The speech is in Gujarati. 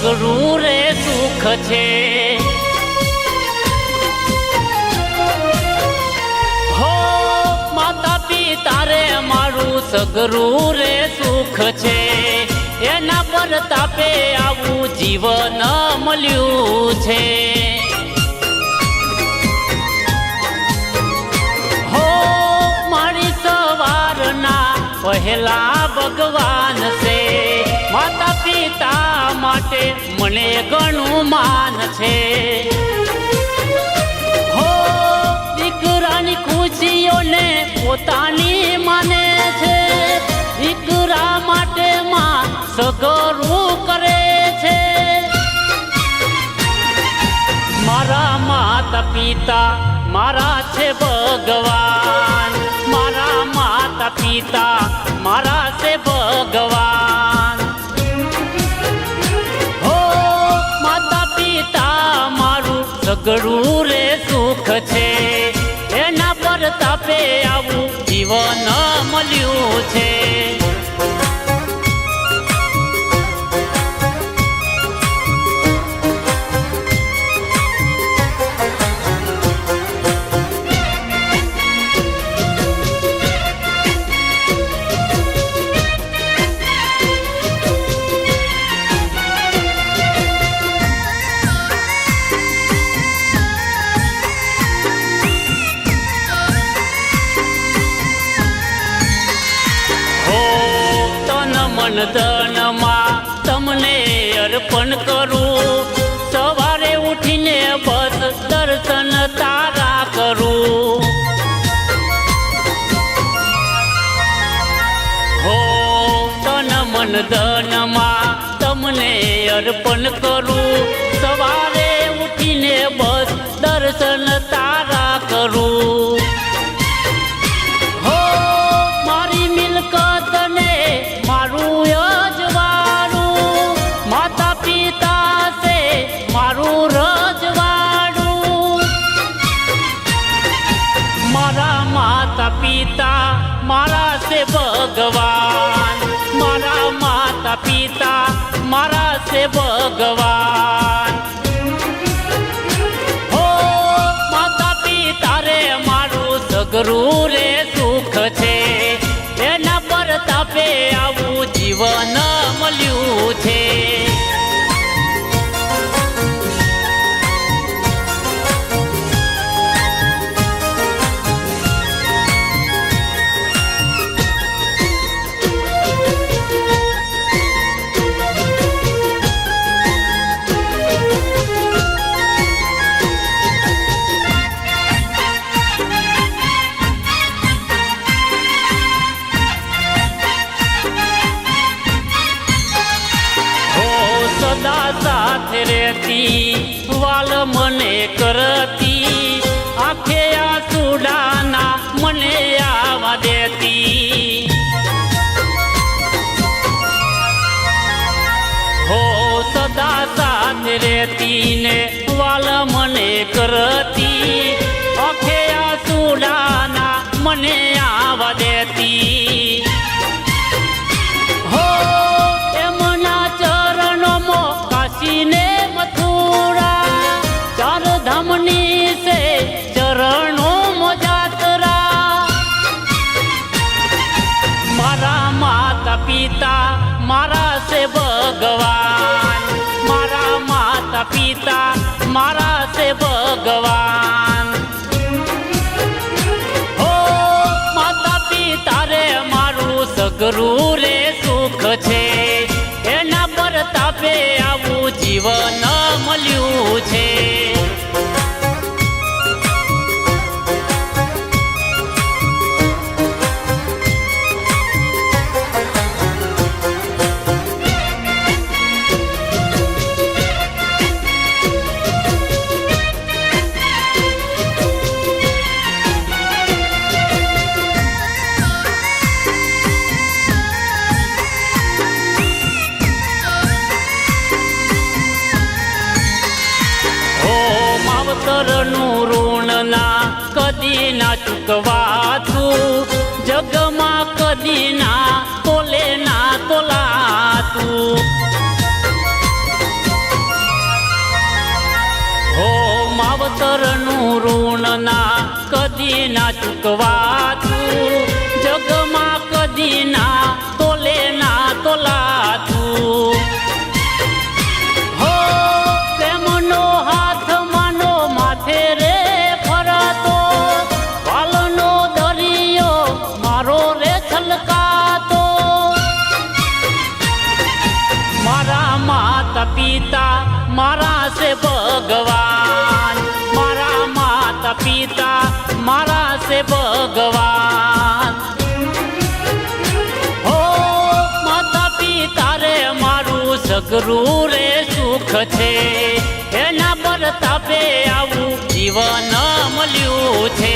સગરું રે સુખ છે હો માતા પિતા રે મારું સગરું રે સુખ છે એના પર તાપે આવું જીવન મળ્યું છે હો મારી સવારના પહેલા ભગવાન છે માતા પિતા માટે મને ઘણું માન છે હો દીકરાની ખુશીઓને પોતાની માને છે દીકરા માટે માં સગરું કરે છે મારા માતા પિતા મારા છે ભગવાન મારા માતા પિતા મારા છે ભગવાન સગરું રે સુખ છે એના પર તાપે આવું જીવન મળ્યું છે ધનમાં તમને અર્પણ કરું સવારે ઉઠીને બસ દર્શન તારા કરું હો તન મન ધનમાં તમને અર્પણ કરું સવારે ઉઠીને બસ દર્શન તારા કરું પિતા મારા છે ભગવાન મારા માતા પિતા મારા છે ભગવાન હો માતા પિતા રે મારું સગરું રે સુખ છે એના પર તાપે આવું જીવન મળ્યું છે સાથે રહેતી વાલ મને કરતી આંખે આસુડાના મને આવા દેતી હો સદા સાથે રહેતી ને વાલ મને કરતી આંખે આસુડાના મને આવા દેતી ને મથુરા ચાર ધામની સે ચરણો મોજાતરા મારા માતા પિતા મારા છે ભગવાન મારા માતા પિતા મારા છે ભગવાન હો માતા પિતા રે મારું સગરું રે સુખ છે એના પર તાપે આવું જીવન મળ્યું છે કદી ના ચૂકવાતું, જગમાં કદી ના તોલે ના તોલાતું. હો માવતરનું ઋણ ના કદી ના ચૂકવાતું, જગમાં કદી ના તોલે ના તોલાતું. હો પ્રેમનો હાથ માનો માથે રે ફરતો, વાલનો દરિયો મારો રે છલકાતો. મારા માતા પિતા મારા છે ભગવાન, મારા માતા પિતા મારા છે ભગવાન. હો માતા પિતા રે મારું સગરું રે સુખ છે, એના પર તાપે આવું જીવન મળ્યું છે.